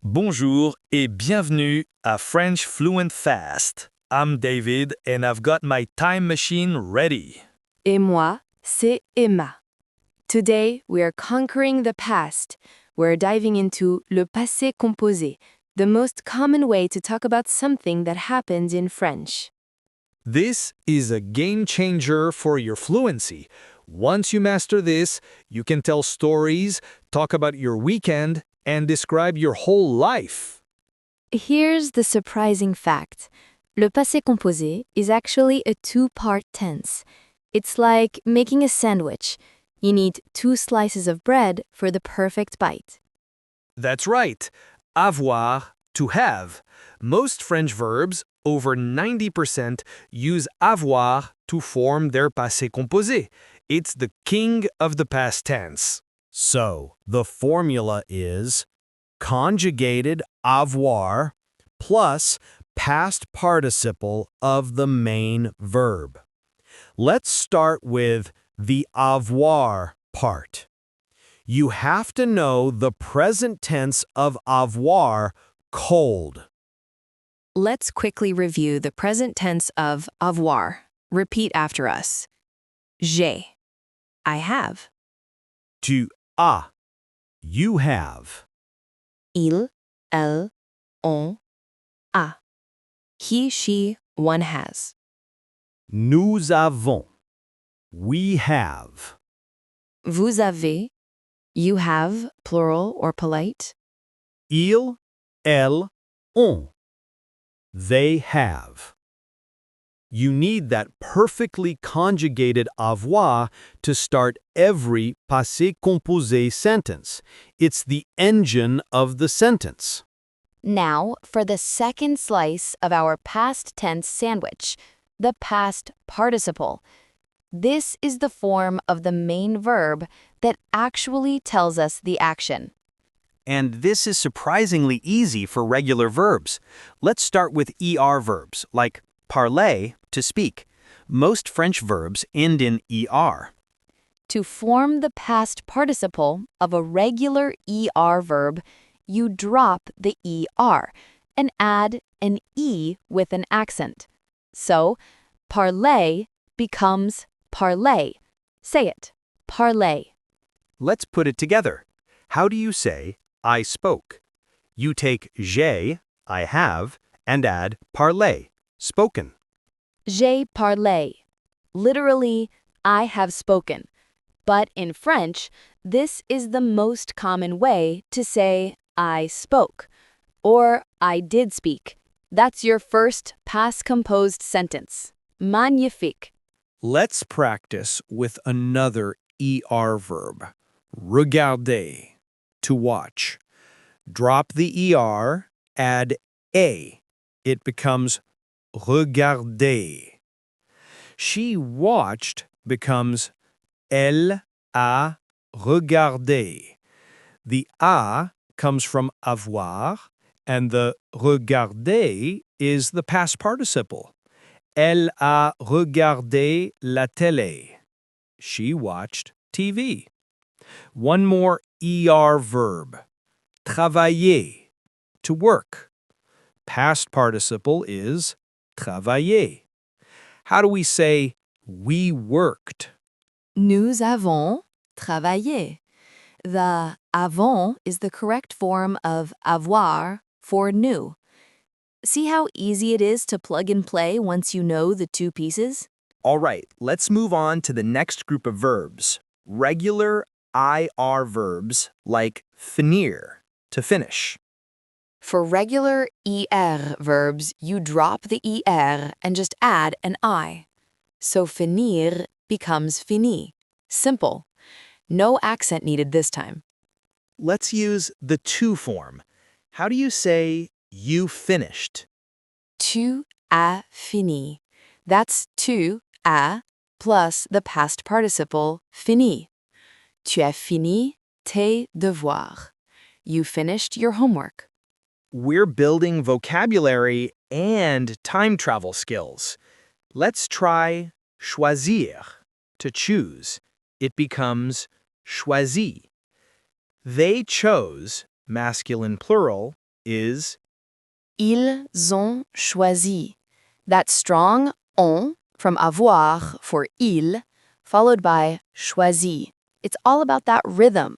Bonjour et bienvenue à French Fluent Fast. I'm David and I've got my time machine ready. Et moi, c'est Emma. Today, we are conquering the past. We're diving into le passé composé, the most common way to talk about something that happens in French. This is a game changer for your fluency. Once you master this, you can tell stories, talk about your weekend, and describe your whole life. Here's the surprising fact. Le passé composé is actually a two-part tense. It's like making a sandwich. You need 2 slices of bread for the perfect bite. That's right. Avoir, to have. Most French verbs, over 90%, use avoir to form their passé composé. It's the king of the past tense. So, the formula is conjugated avoir plus past participle of the main verb. Let's start with the avoir part. You have to know the present tense of avoir cold. Let's quickly review the present tense of avoir. Repeat after us. J'ai. I have. Tu as. You have. Il, elle, on, a. He, she, one has. Nous avons. We have. Vous avez. You have, plural or polite. Ils, elles, ont. They have. You need that perfectly conjugated avoir to start every passé composé sentence. It's the engine of the sentence. Now, for the second slice of our past tense sandwich, the past participle. This is the form of the main verb that actually tells us the action. And this is surprisingly easy for regular verbs. Let's start with ER verbs, like parler, to speak. Most French verbs end in ER. To form the past participle of a regular ER verb, you drop the ER and add an E with an accent. So, parler becomes parlay. Say it. Parlay. Let's put it together. How do you say, I spoke? You take j'ai, I have, and add parler, spoken. J'ai parlé. Literally, I have spoken. But in French, this is the most common way to say I spoke or I did speak. That's your first past composed sentence. Magnifique. Let's practice with another ER verb. Regarder, to watch. Drop the ER, add A. It becomes regarder. She watched becomes elle a regardé. The a comes from avoir, and the regarder is the past participle. Elle a regardé la télé. She watched TV. One more ER verb. Travailler, to work. Past participle is travailler. How do we say we worked? Nous avons travaillé. The avons is the correct form of avoir for nous. See how easy it is to plug and play once you know the two pieces? All right, let's move on to the next group of verbs. Regular IR verbs like finir, to finish. For regular ER verbs, you drop the ER and just add an I. So finir becomes fini. Simple. No accent needed this time. Let's use the to form. How do you say you finished? Tu as fini. That's tu as plus the past participle fini. Tu as fini tes devoirs. You finished your homework. We're building vocabulary and time travel skills. Let's try choisir, to choose. It becomes choisi. They chose, masculine plural, is Ils ont choisi. That strong ont from avoir for il, followed by choisi. It's all about that rhythm.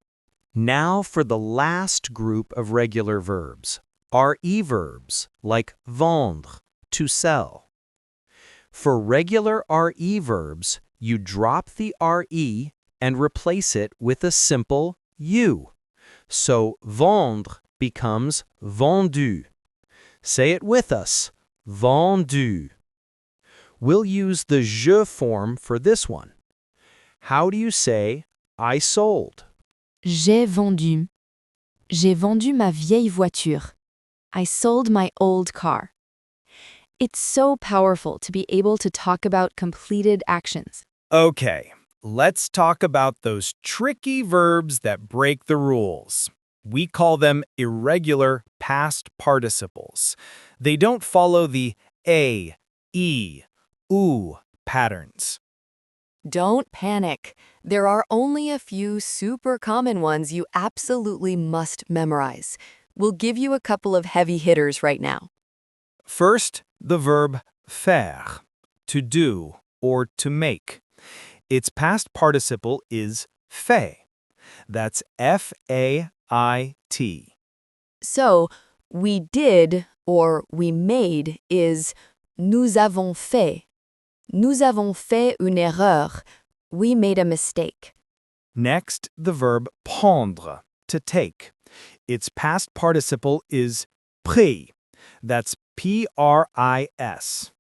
Now for the last group of regular verbs, RE verbs, like vendre, to sell. For regular RE verbs, you drop the RE and replace it with a simple U. So vendre becomes vendu. Say it with us, vendu. We'll use the je form for this one. How do you say, I sold? J'ai vendu. J'ai vendu ma vieille voiture. I sold my old car. It's so powerful to be able to talk about completed actions. Okay, let's talk about those tricky verbs that break the rules. We call them irregular past participles. They don't follow the a, e, u patterns. Don't panic. There are only a few super common ones you absolutely must memorize. We'll give you a couple of heavy hitters right now. First, the verb faire, to do or to make. Its past participle is fait. That's F-A-I-T. So, we did or we made is nous avons fait. Nous avons fait une erreur. We made a mistake. Next, the verb prendre, to take. Its past participle is pris. That's P-R-I-S.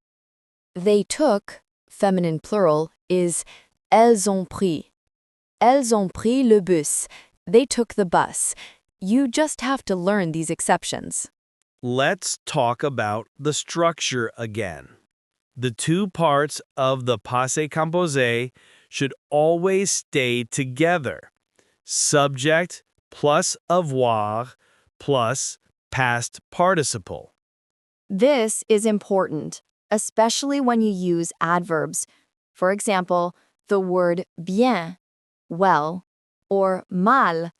They took, feminine plural, is elles ont pris. Elles ont pris le bus. They took the bus. You just have to learn these exceptions. Let's talk about the structure again. The two parts of the Passé Composé should always stay together. Subject plus avoir plus past participle. This is important, especially when you use adverbs. For example, the word bien, well, or mal,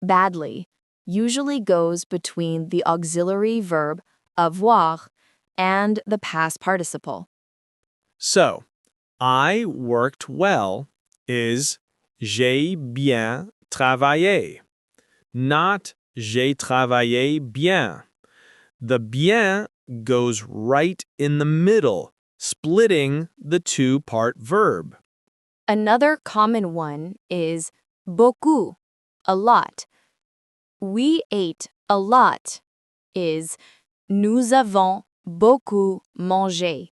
badly, usually goes between the auxiliary verb avoir and the past participle. So, I worked well is j'ai bien travaillé, not j'ai travaillé bien. The bien goes right in the middle, splitting the two-part verb. Another common one is beaucoup, a lot. We ate a lot is nous avons beaucoup mangé.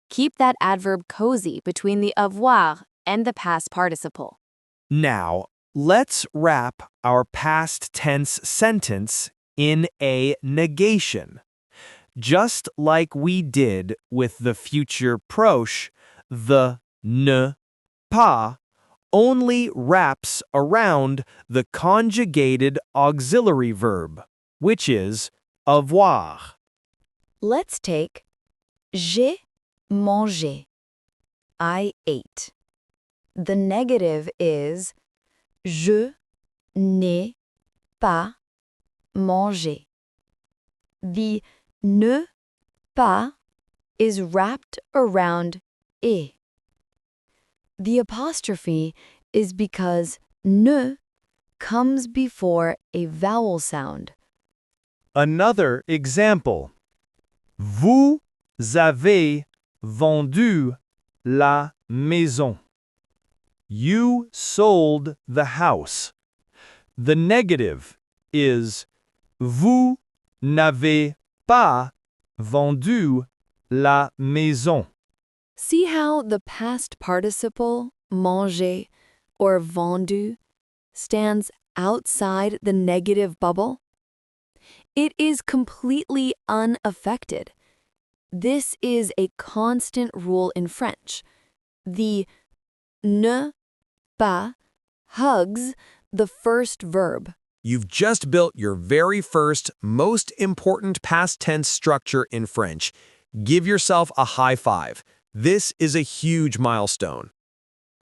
Keep that adverb cozy between the avoir and the past participle. Now, let's wrap our past tense sentence in a negation. Just like we did with the future proche, the ne pas only wraps around the conjugated auxiliary verb, which is avoir. Let's take j'ai mangé. I ate. The negative is je n'ai pas mangé. The ne pas is wrapped around et. The apostrophe is because ne comes before a vowel sound. Another example. Vous avez vendu la maison. You sold the house. The negative is vous n'avez pas vendu la maison. See how the past participle, manger, or vendu, stands outside the negative bubble? It is completely unaffected. This is a constant rule in French. The ne pas hugs the first verb. You've just built your very first, most important past tense structure in French. Give yourself a high five. This is a huge milestone.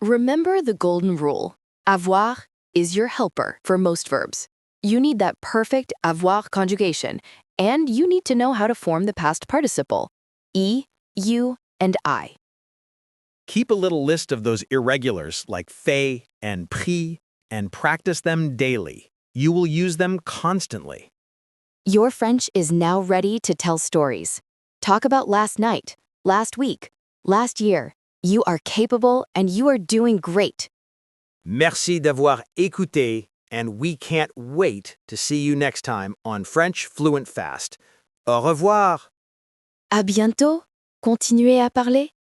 Remember the golden rule. Avoir is your helper for most verbs. You need that perfect avoir conjugation, and you need to know how to form the past participle. E, you, and I. Keep a little list of those irregulars like fait and pris and practice them daily. You will use them constantly. Your French is now ready to tell stories. Talk about last night, last week, last year. You are capable and you are doing great. Merci d'avoir écouté, and we can't wait to see you next time on French Fluent Fast. Au revoir! À bientôt. Continuez à parler.